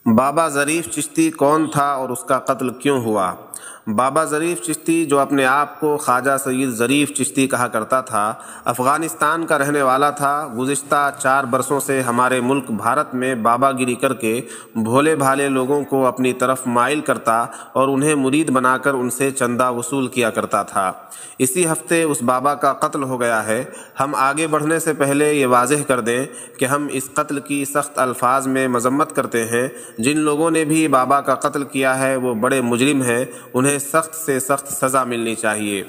بابا ظریف چشتی کون تھا اور اس کا قتل کیوں ہوا؟ بابا ظریف چشتی، جو اپنے آپ کو خواجہ سید ظریف چشتی کہا کرتا تھا، افغانستان کا رہنے والا تھا۔ گزشتہ 4 برسوں سے ہمارے ملک بھارت میں بابا گیری کر کے بھولے بھالے لوگوں کو اپنی طرف مائل کرتا اور انہیں مرید بنا کر ان سے چندہ وصول کیا کرتا تھا۔ اسی ہفتے اس بابا کا قتل ہو گیا ہے۔ ہم آگے بڑھنے سے پہلے یہ واضح کر دیں کہ ہم اس قتل کی سخت الفاظ میں مذمت کرتے ہیں۔ جن لوگوں نے بھی بابا کا قتل کیا ہے وہ بڑے مجرم ہیں، انہیں سخت سے سخت سزا ملنی چاہیے۔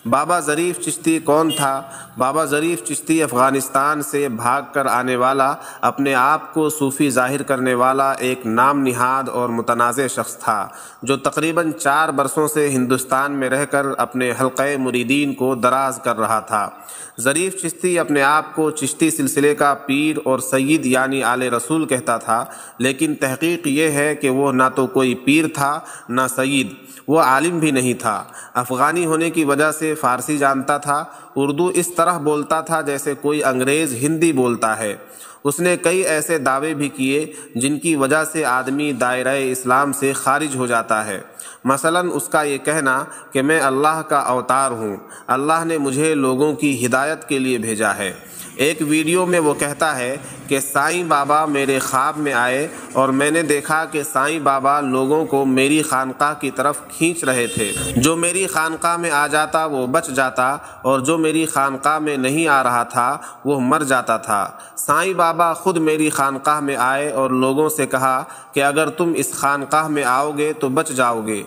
بابا ظریف چشتی کون تھا؟ بابا ظریف چشتی افغانستان سے بھاگ کر آنے والا، اپنے آپ کو صوفی ظاہر کرنے والا ایک نام نہاد اور متنازع شخص تھا، جو تقریباً 4 برسوں سے ہندوستان میں رہ کر اپنے حلقہ مریدین کو دراز کر رہا تھا۔ ظریف چشتی اپنے آپ کو چشتی سلسلے کا پیر اور سید یعنی آل رسول کہتا تھا، لیکن تحقیق یہ ہے کہ وہ نہ تو کوئی پیر تھا نہ سید، وہ عالم بھی نہیں تھا۔ افغانی ہونے کی وجہ سے فارسی جانتا تھا، اردو اس طرح بولتا تھا جیسے کوئی انگریز ہندی بولتا ہے۔ اس نے کئی ایسے دعوے بھی کیے جن کی وجہ سے آدمی دائرہ اسلام سے خارج ہو جاتا ہے۔ مثلاً اس کا یہ کہنا کہ میں اللہ کا اوتار ہوں، اللہ نے مجھے لوگوں کی ہدایت کے لیے بھیجا ہے۔ ایک ویڈیو میں وہ کہتا ہے کہ سائیں بابا میرے خواب میں آئے اور میں نے دیکھا کہ سائیں بابا لوگوں کو میری خانقاہ کی طرف کھینچ رہے تھے۔ جو میری خانقاہ میں آ جاتا وہ بچ جاتا اور جو میری خانقاہ میں نہیں آ رہا تھا وہ مر جاتا تھا۔ سائیں بابا خود میری خانقاہ میں آئے اور لوگوں سے کہا کہ اگر تم اس خانقاہ میں آؤ گے تو بچ جاؤ گے۔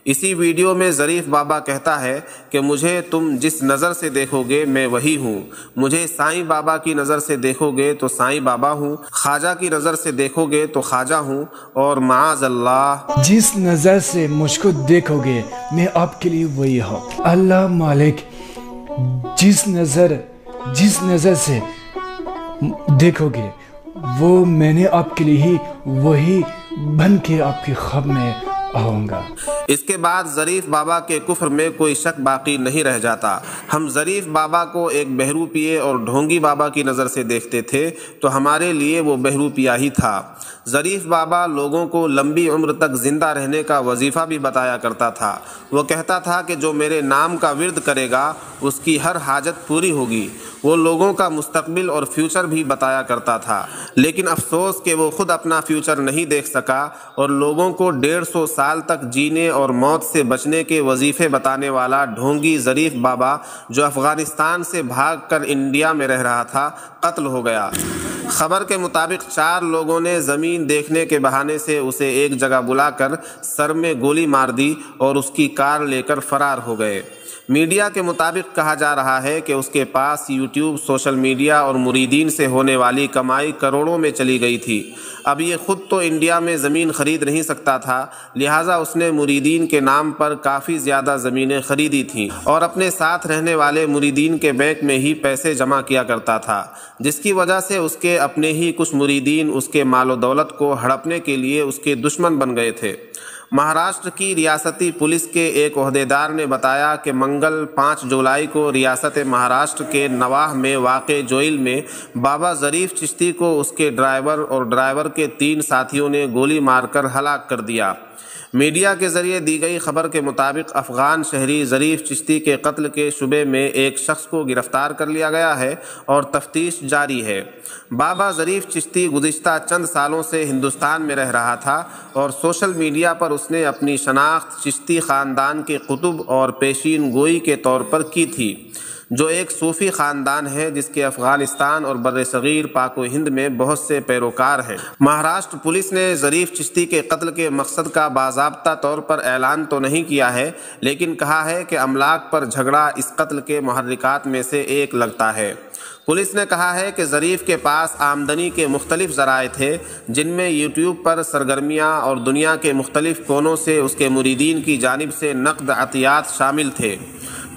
اسی ویڈیو میں ظریف بابا کہتا ہے کہ مجھے تم جس نظر سے دیکھو گے میں وہی ہوں، مجھے سائیں بابا کی نظر سے دیکھو گے تو سائیں بابا ہوں، خواجہ کی نظر سے دیکھو گے تو خواجہ ہوں، اور معاذ اللہ جس نظر سے مجھ کو دیکھو گے میں آپ کے لیے وہی ہوں۔ اللہ مالک جس نظر سے دیکھو گے وہ میں نے آپ کے لیے ہی وہی بن کے آپ کے خواب میں آؤں گا۔ اس کے بعد ظریف بابا کے کفر میں کوئی شک باقی نہیں رہ جاتا۔ ہم ظریف بابا کو ایک بہروپیے اور ڈھونگی بابا کی نظر سے دیکھتے تھے تو ہمارے لیے وہ بہروپیہ ہی تھا۔ ظریف بابا لوگوں کو لمبی عمر تک زندہ رہنے کا وظیفہ بھی بتایا کرتا تھا۔ وہ کہتا تھا کہ جو میرے نام کا ورد کرے گا اس کی ہر حاجت پوری ہوگی۔ وہ لوگوں کا مستقبل اور فیوچر بھی بتایا کرتا تھا، لیکن افسوس کہ وہ خود اپنا فیوچر نہیں دیکھ سکا اور لوگوں کو 150 سال تک جینے اور موت سے بچنے کے وظیفے بتانے والا ڈھونگی ظریف بابا، جو افغانستان سے بھاگ کر انڈیا میں رہ رہا تھا، قتل ہو گیا۔ خبر کے مطابق 4 لوگوں نے زمین دیکھنے کے بہانے سے اسے ایک جگہ بلا کر سر میں گولی مار دی اور اس کی کار لے کر فرار ہو گئے۔ میڈیا کے مطابق کہا جا رہا ہے کہ اس کے پاس یوٹیوب، سوشل میڈیا اور مریدین سے ہونے والی کمائی کروڑوں میں چلی گئی تھی۔ اب یہ خود تو انڈیا میں زمین خرید نہیں سکتا تھا، لہٰذا اس نے مریدین کے نام پر کافی زیادہ زمینیں خریدی تھیں اور اپنے ساتھ رہنے والے مریدین کے بینک میں ہی پیسے جمع کیا کرتا تھا، جس کی وجہ سے اس کے اپنے ہی کچھ مریدین اس کے مال و دولت کو ہڑپنے کے لیے اس کے دشمن بن گئے تھے۔ مہاراشٹر کی ریاستی پولیس کے ایک عہدیدار نے بتایا کہ منگل 5 جولائی کو ریاست مہاراشٹر کے نواح میں واقع جوئل میں بابا ظریف چشتی کو اس کے ڈرائیور اور ڈرائیور کے 3 ساتھیوں نے گولی مار کر ہلاک کر دیا۔ میڈیا کے ذریعے دی گئی خبر کے مطابق افغان شہری ظریف چشتی کے قتل کے شبے میں ایک شخص کو گرفتار کر لیا گیا ہے اور تفتیش جاری ہے۔ بابا ظریف چشتی گزشتہ چند سالوں سے ہندوستان میں رہ رہا تھا اور سوشل میڈیا پر اس نے اپنی شناخت چشتی خاندان کے قطب اور پیشین گوئی کے طور پر کی تھی، جو ایک صوفی خاندان ہے جس کے افغانستان اور بر صغیر پاک و ہند میں بہت سے پیروکار ہیں۔ مہاراشٹر پولیس نے ظریف چشتی کے قتل کے مقصد کا باضابطہ طور پر اعلان تو نہیں کیا ہے، لیکن کہا ہے کہ املاک پر جھگڑا اس قتل کے محرکات میں سے ایک لگتا ہے۔ پولیس نے کہا ہے کہ ظریف کے پاس آمدنی کے مختلف ذرائع تھے، جن میں یوٹیوب پر سرگرمیاں اور دنیا کے مختلف کونوں سے اس کے مریدین کی جانب سے نقد عطیات شامل تھے۔